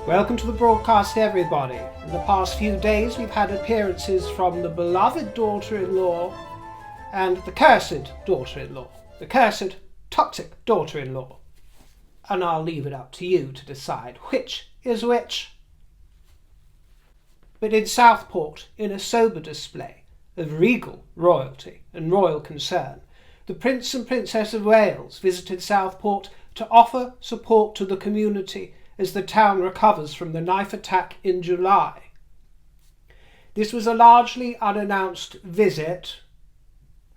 Welcome to the broadcast, everybody. In the past few days we've had appearances from the beloved daughter-in-law and the cursed daughter-in-law, the cursed toxic daughter-in-law. And I'll leave it up to you to decide which is which. But in Southport, in a sober display of regal royalty and royal concern, the Prince and Princess of Wales visited Southport to offer support to the community as the town recovers from the knife attack in July. This was a largely unannounced visit.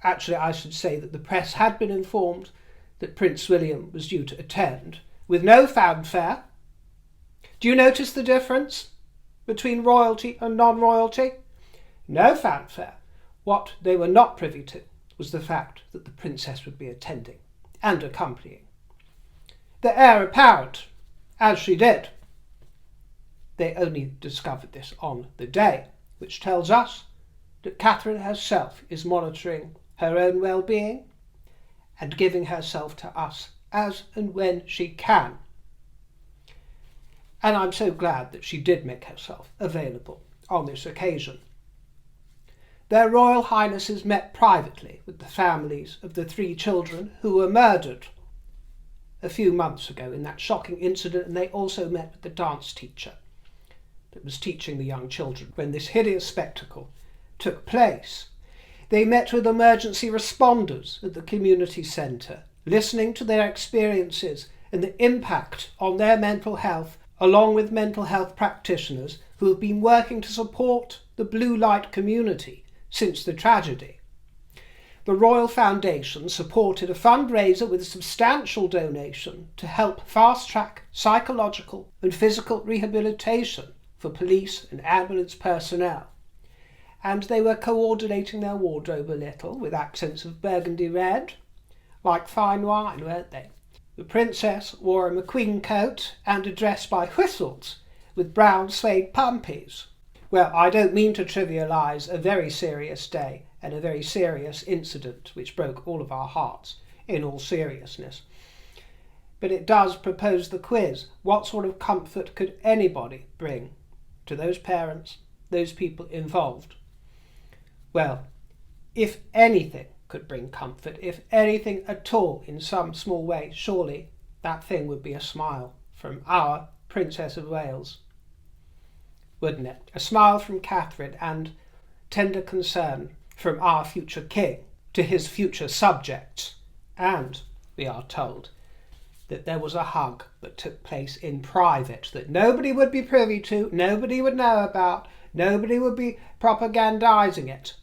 Actually, I should say that the press had been informed that Prince William was due to attend, with no fanfare. Do you notice the difference between royalty and non-royalty? No fanfare. What they were not privy to was the fact that the princess would be attending and accompanying the heir apparent, as she did. They only discovered this on the day, which tells us that Catherine herself is monitoring her own well-being and giving herself to us as and when she can. And I'm so glad that she did make herself available on this occasion. Their Royal Highnesses met privately with the families of the 3 children who were murdered a few months ago in that shocking incident, and they also met with the dance teacher that was teaching the young children when this hideous spectacle took place. They met with emergency responders at the community centre, listening to their experiences and the impact on their mental health, along with mental health practitioners who have been working to support the blue light community since the tragedy. The Royal Foundation supported a fundraiser with a substantial donation to help fast-track psychological and physical rehabilitation for police and ambulance personnel. And they were coordinating their wardrobe a little with accents of burgundy red, like fine wine, weren't they? The princess wore a McQueen coat and a dress by Whistles with brown suede pumpies. Well, I don't mean to trivialise a very serious day and a very serious incident which broke all of our hearts, in all seriousness. But it does propose the quiz. What sort of comfort could anybody bring to those parents, those people involved? Well, if anything could bring comfort, if anything at all in some small way, surely that thing would be a smile from our Princess of Wales, wouldn't it? A smile from Catherine and tender concern from our future king to his future subjects. And we are told that there was a hug that took place in private that nobody would be privy to, nobody would know about, nobody would be propagandising it.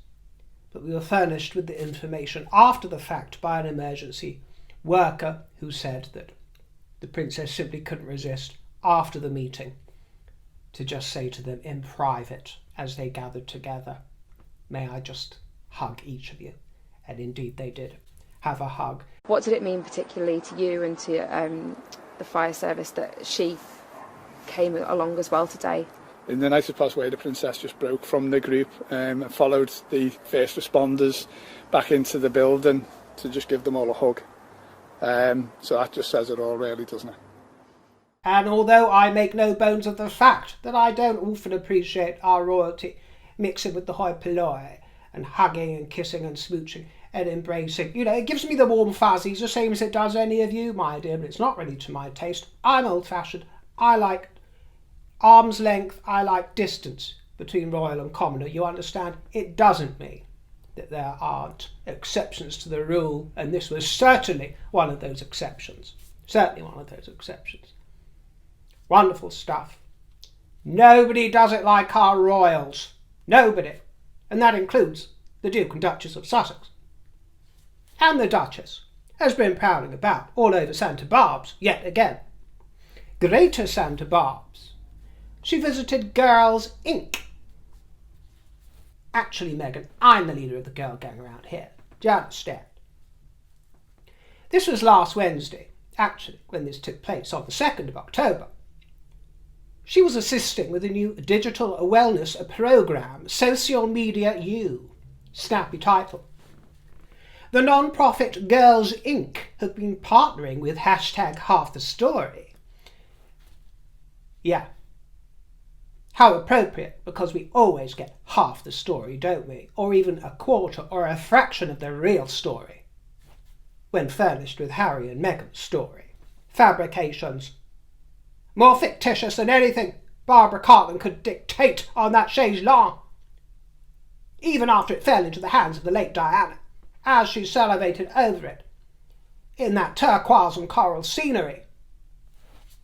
But we were furnished with the information after the fact by an emergency worker who said that the princess simply couldn't resist after the meeting to just say to them in private as they gathered together, "May I just hug each of you?" And indeed they did have a hug. What did it mean particularly to you and to the fire service that she came along as well today? In the nicest possible way, the princess just broke from the group and followed the first responders back into the building to just give them all a hug. So that just says it all, really, doesn't it? And although I make no bones of the fact that I don't often appreciate our royalty mixing with the hoi polloi and hugging and kissing and smooching and embracing, it gives me the warm fuzzies, the same as it does any of you, my dear, but it's not really to my taste. I'm old-fashioned. I like arm's length, I like distance between royal and commoner. You understand? It doesn't mean that there aren't exceptions to the rule, and this was certainly one of those exceptions. Certainly one of those exceptions. Wonderful stuff. Nobody does it like our royals. Nobody. And that includes the Duke and Duchess of Sussex. And the Duchess has been prowling about all over Santa Barbs yet again. Greater Santa Barbs. She visited Girls Inc. Actually, Meghan, I'm the leader of the girl gang around here. Do you understand? This was last Wednesday, actually, when this took place, on the 2nd of October. She was assisting with a new digital wellness programme, Social Media U. Snappy title. The non-profit Girls Inc. have been partnering with #HalfTheStory. Yeah, How appropriate, because we always get half the story, don't we? Or even a quarter or a fraction of the real story when furnished with Harry and Meghan's story. Fabrications. More fictitious than anything Barbara Cartland could dictate on that chaise longue, even after it fell into the hands of the late Diana, as she salivated over it in that turquoise and coral scenery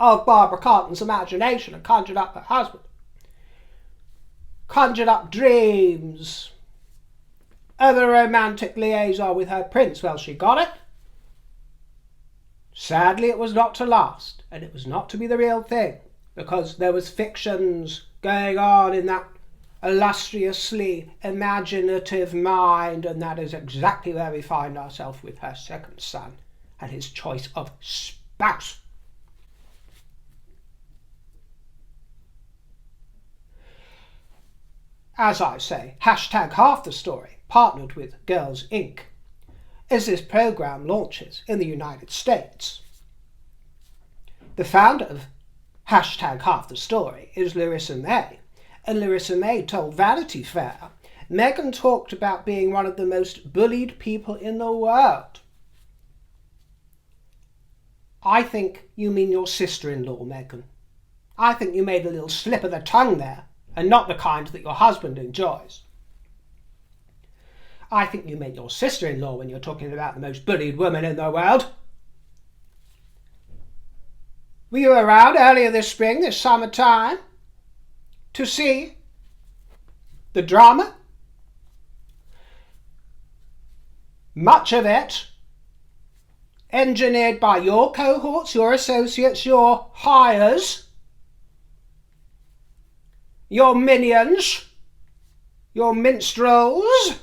of Barbara Cartland's imagination, and conjured up her husband, conjured up dreams of a romantic liaison with her prince. Well, she got it. Sadly, it was not to last, and it was not to be the real thing, because there was fictions going on in that illustriously imaginative mind, and that is exactly where we find ourselves with her second son and his choice of spouse. As I say, hashtag half the story, partnered with Girls Inc., as this programme launches in the United States. The founder of hashtag half the story is Larissa May, and Larissa May told Vanity Fair Meghan talked about being one of the most bullied people in the world. I think you mean your sister-in-law, Meghan. I think you made a little slip of the tongue there, and not the kind that your husband enjoys. I think you meant your sister-in-law when you're talking about the most bullied woman in the world. Were you around earlier this spring, this summertime, to see the drama? Much of it engineered by your cohorts, your associates, your hires, your minions, your minstrels,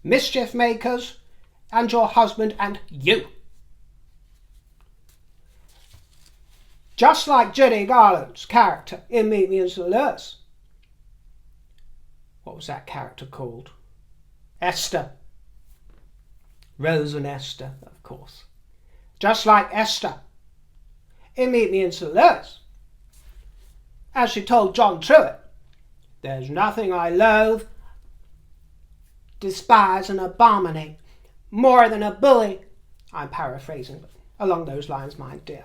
mischief makers, and your husband and you. Just like Judy Garland's character in Meet Me in St. Louis. What was that character called? Esther. Rose and Esther, of course. Just like Esther in Meet Me in St. Louis. As she told John Truitt, there's nothing I loathe, despise and abominate more than a bully. I'm paraphrasing, but along those lines, my dear.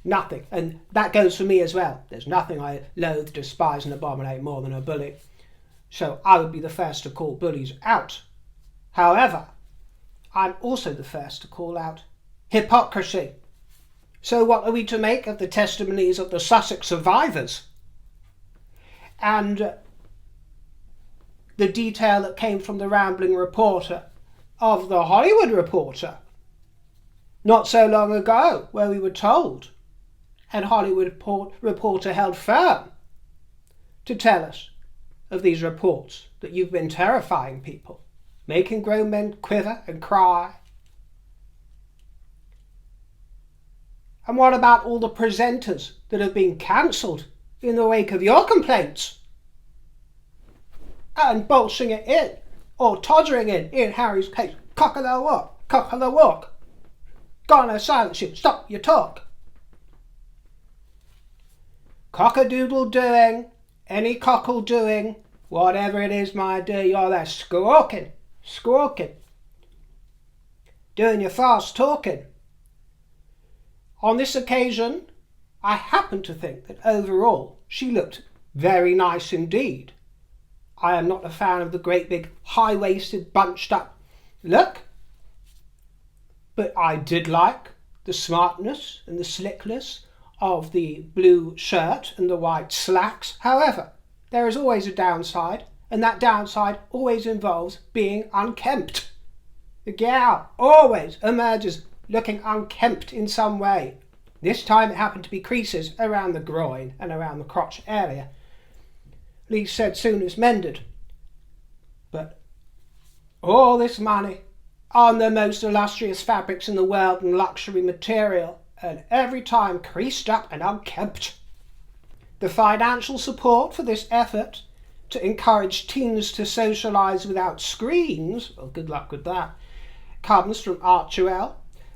Nothing. And that goes for me as well. There's nothing I loathe, despise and abominate more than a bully. So I would be the first to call bullies out. However, I'm also the first to call out hypocrisy. So what are we to make of the testimonies of the Sussex survivors? And the detail that came from the rambling reporter of the Hollywood Reporter not so long ago, where we were told, and Hollywood Reporter held firm to tell us of these reports that you've been terrifying people, making grown men quiver and cry. And what about all the presenters that have been cancelled in the wake of your complaints? And bolshing it in, or toddering in Harry's case, cock of the walk. Gonna silence you, stop your talk. Cock-a-doodle doing, any cockle doing, whatever it is, my dear, you're there squawking, doing your fast talking. On this occasion, I happen to think that overall she looked very nice indeed. I am not a fan of the great big high-waisted bunched up look, but I did like the smartness and the slickness of the blue shirt and the white slacks. However, there is always a downside, and that downside always involves being unkempt. The gal always emerges looking unkempt in some way. This time it happened to be creases around the groin and around the crotch area. Lee said soon it's mended. But all this money on the most illustrious fabrics in the world and luxury material, and every time creased up and unkempt. The financial support for this effort to encourage teens to socialise without screens, well, good luck with that, comes from Archewell,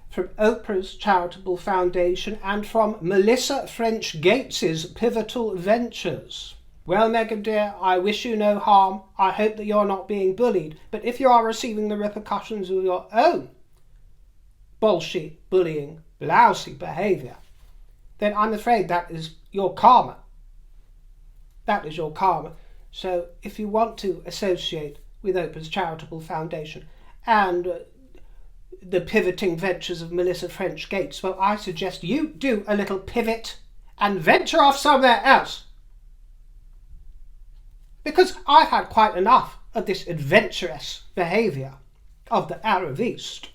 from Oprah's charitable foundation, and from Melissa French Gates's pivotal ventures. Well, Meghan dear, I wish you no harm. I hope that you're not being bullied, but if you are receiving the repercussions of your own bullshit, bullying, lousy behaviour, then I'm afraid that is your karma. That is your karma. So if you want to associate with Oprah's charitable foundation and the pivoting ventures of Melissa French Gates, well, I suggest you do a little pivot and venture off somewhere else. Because I've had quite enough of this adventurous behaviour of the Arab East.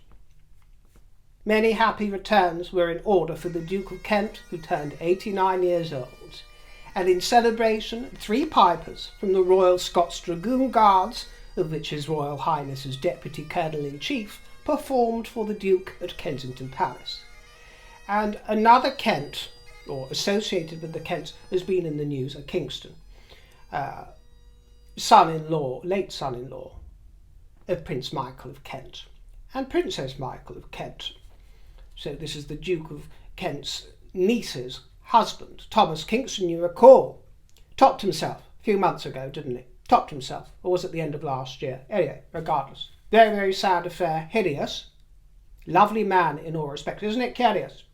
Many happy returns were in order for the Duke of Kent, who turned 89 years old, and in celebration 3 pipers from the Royal Scots Dragoon Guards, of which His Royal Highness's Deputy Colonel-in-Chief performed for the Duke at Kensington Palace. And another Kent, or associated with the Kents, has been in the news at Kingston. Late son-in-law of Prince Michael of Kent and Princess Michael of Kent. So this is the Duke of Kent's niece's husband, Thomas Kingston, you recall, topped himself a few months ago, didn't he? Topped himself, or was it the end of last year? Anyway, regardless. Very, very sad affair, hideous. Lovely man in all respects, isn't it curious?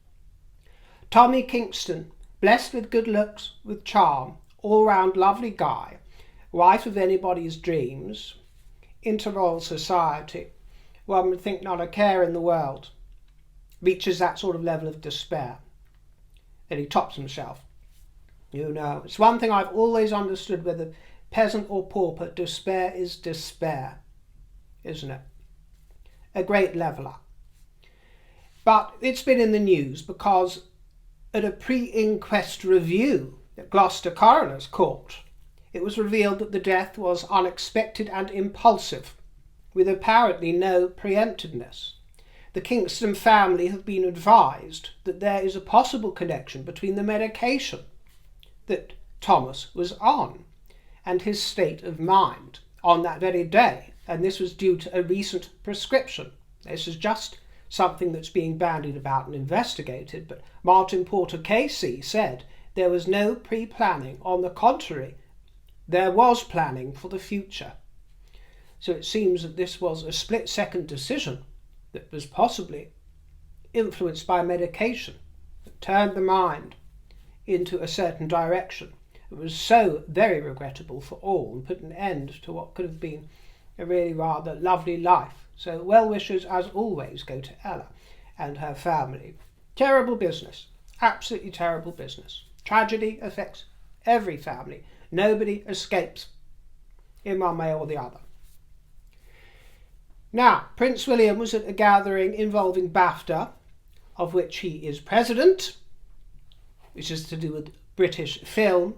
Tommy Kingston, blessed with good looks, with charm, all-round lovely guy, wife of anybody's dreams, into royal society, one would think not a care in the world, reaches that sort of level of despair. Then he tops himself. You know, it's one thing I've always understood, whether peasant or pauper, despair is despair, isn't it? A great leveller. But it's been in the news because at a pre-inquest review at Gloucester Coroner's Court, it was revealed that the death was unexpected and impulsive, with apparently no preemptiveness. The Kingston family have been advised that there is a possible connection between the medication that Thomas was on and his state of mind on that very day, and this was due to a recent prescription. This is just something that's being bandied about and investigated, but Martin Porter KC said there was no pre-planning. On the contrary, there was planning for the future. So it seems that this was a split-second decision that was possibly influenced by medication that turned the mind into a certain direction. It was so very regrettable for all and put an end to what could have been a really rather lovely life. So well wishes as always go to Ella and her family. Terrible business, absolutely terrible business. Tragedy affects every family. Nobody escapes in one way or the other. Now, Prince William was at a gathering involving BAFTA, of which he is president, which is to do with British film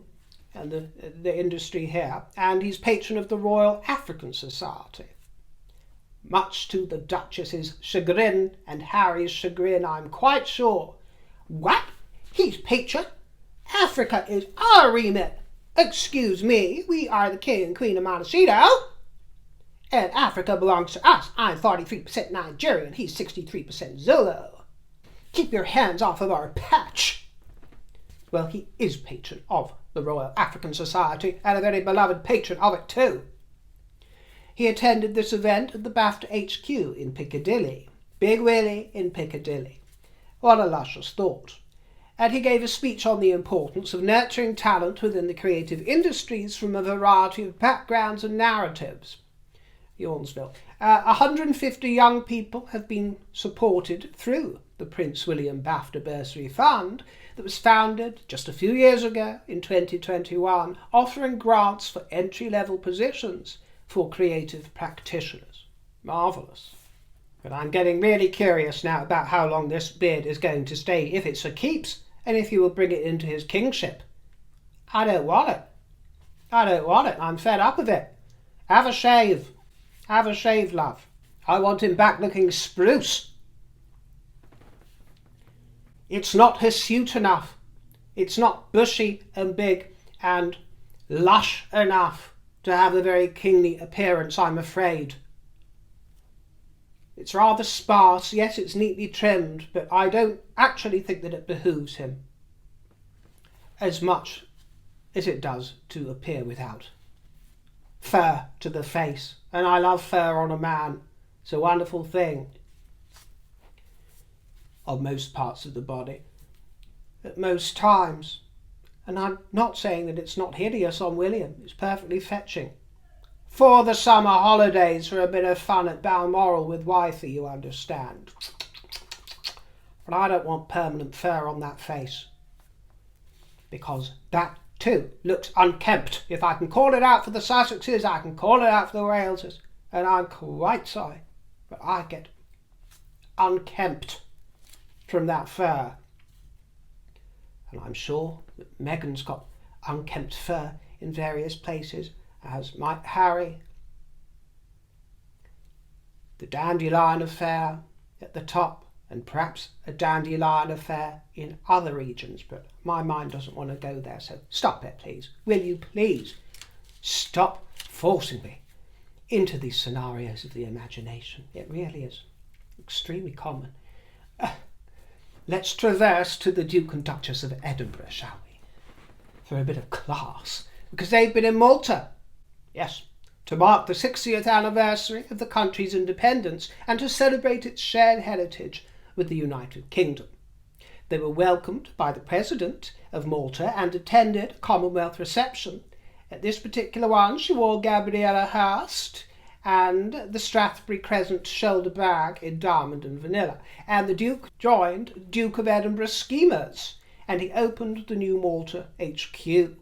and the industry here, and he's patron of the Royal African Society. Much to the Duchess's chagrin and Harry's chagrin, I'm quite sure. What? He's patron? Africa is our remit. Excuse me, we are the King and Queen of Montecito, and Africa belongs to us. I'm 43% Nigerian, he's 63% Zulu. Keep your hands off of our patch. Well, he is patron of the Royal African Society, and a very beloved patron of it too. He attended this event at the BAFTA HQ in Piccadilly. Big Willie in Piccadilly. What a luscious thought. And he gave a speech on the importance of nurturing talent within the creative industries from a variety of backgrounds and narratives. Yawns no. 150 young people have been supported through the Prince William BAFTA Bursary Fund that was founded just a few years ago in 2021, offering grants for entry-level positions for creative practitioners. Marvellous. But I'm getting really curious now about how long this beard is going to stay, if it's for keeps, and if he will bring it into his kingship. I don't want it. I don't want it. I'm fed up with it. Have a shave. Have a shave, love. I want him back looking spruce. It's not hirsute enough. It's not bushy and big and lush enough to have a very kingly appearance, I'm afraid. It's rather sparse, yes, it's neatly trimmed, but I don't actually think that it behooves him as much as it does to appear without fur to the face. And I love fur on a man. It's a wonderful thing on most parts of the body, at most times. And I'm not saying that it's not hideous on William. It's perfectly fetching. For the summer holidays, for a bit of fun at Balmoral with wifey, you understand. But I don't want permanent fur on that face, because that too looks unkempt. If I can call it out for the Sussexes, I can call it out for the Walesers. And I'm quite sorry, but I get unkempt from that fur. And I'm sure that Meghan's got unkempt fur in various places, as might Harry. The dandelion affair at the top, and perhaps a dandelion affair in other regions, but my mind doesn't want to go there, so stop it, please. Will you please stop forcing me into these scenarios of the imagination? It really is extremely common. Let's traverse to the Duke and Duchess of Edinburgh, shall we? For a bit of class, because they've been in Malta. Yes, to mark the 60th anniversary of the country's independence and to celebrate its shared heritage with the United Kingdom. They were welcomed by the President of Malta and attended a Commonwealth reception. At this particular one, she wore Gabriella Hurst and the Strathbury Crescent shoulder bag in diamond and vanilla. And the Duke joined Duke of Edinburgh schemers, and he opened the new Malta HQ.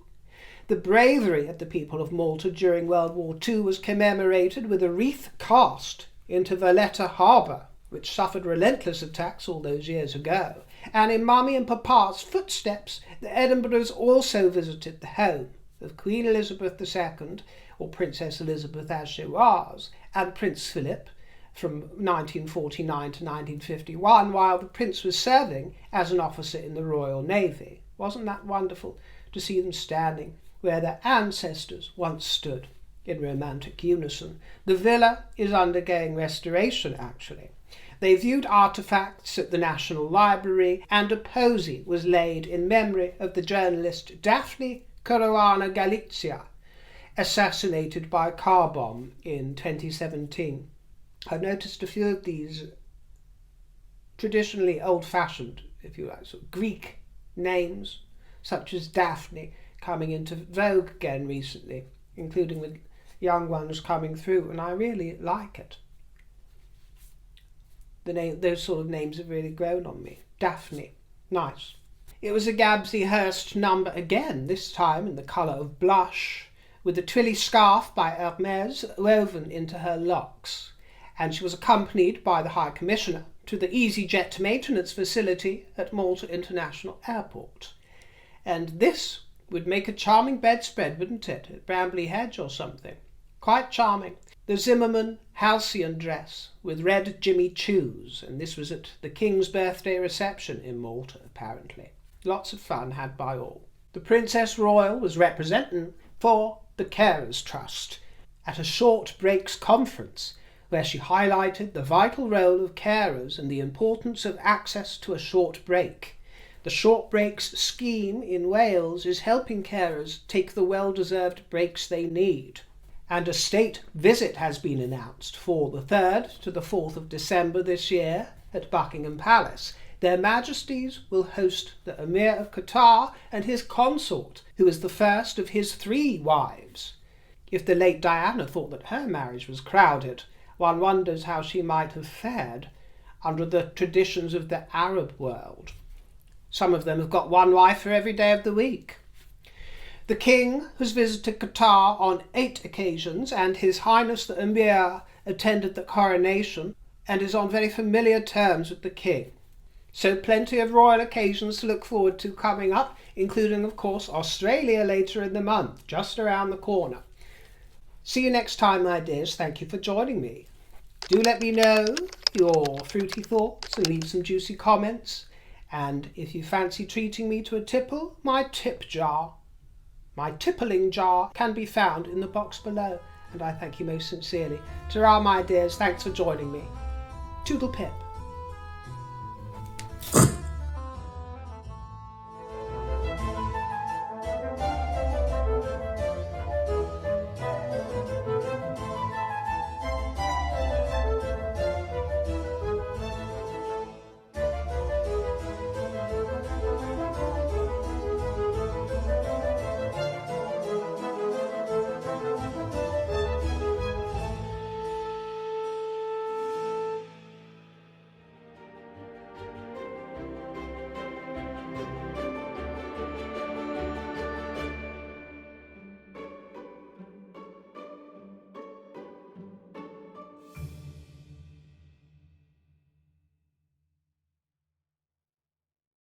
The bravery of the people of Malta during World War II was commemorated with a wreath cast into Valletta Harbour, which suffered relentless attacks all those years ago. And in Mummy and Papa's footsteps, the Edinburghs also visited the home of Queen Elizabeth II, or Princess Elizabeth as she was, and Prince Philip from 1949 to 1951, while the Prince was serving as an officer in the Royal Navy. Wasn't that wonderful to see them standing where their ancestors once stood in romantic unison? The villa is undergoing restoration, actually. They viewed artefacts at the National Library, and a posy was laid in memory of the journalist Daphne Caruana Galizia, assassinated by a car bomb in 2017. I've noticed a few of these traditionally old-fashioned, if you like, sort of Greek names, such as Daphne, coming into vogue again recently, including with young ones coming through, and I really like it. Those sort of names have really grown on me. Daphne, nice. It was a Gabsy Hurst number again, this time in the colour of blush, with a twilly scarf by Hermes woven into her locks, and she was accompanied by the High Commissioner to the EasyJet maintenance facility at Malta International Airport. And this would make a charming bedspread, wouldn't it, at Brambley Hedge or something? Quite charming. The Zimmermann halcyon dress with red Jimmy Choos, and this was at the King's birthday reception in Malta, apparently. Lots of fun had by all. The Princess Royal was representing for the Carers Trust at a short breaks conference, where she highlighted the vital role of carers and the importance of access to a short break. The short breaks scheme in Wales is helping carers take the well-deserved breaks they need. And a state visit has been announced for the 3rd to the 4th of December this year at Buckingham Palace. Their Majesties will host the Emir of Qatar and his consort, who is the first of his 3 wives. If the late Diana thought that her marriage was crowded, one wonders how she might have fared under the traditions of the Arab world. Some of them have got one wife for every day of the week. The King has visited Qatar on 8 occasions, and His Highness the Emir attended the coronation and is on very familiar terms with the King. So plenty of royal occasions to look forward to coming up, including, of course, Australia later in the month, just around the corner. See you next time, my dears. Thank you for joining me. Do let me know your fruity thoughts and leave some juicy comments. And if you fancy treating me to a tipple, my tippling jar can be found in the box below. And I thank you most sincerely. Ta-ra, my dears. Thanks for joining me. Toodle pip.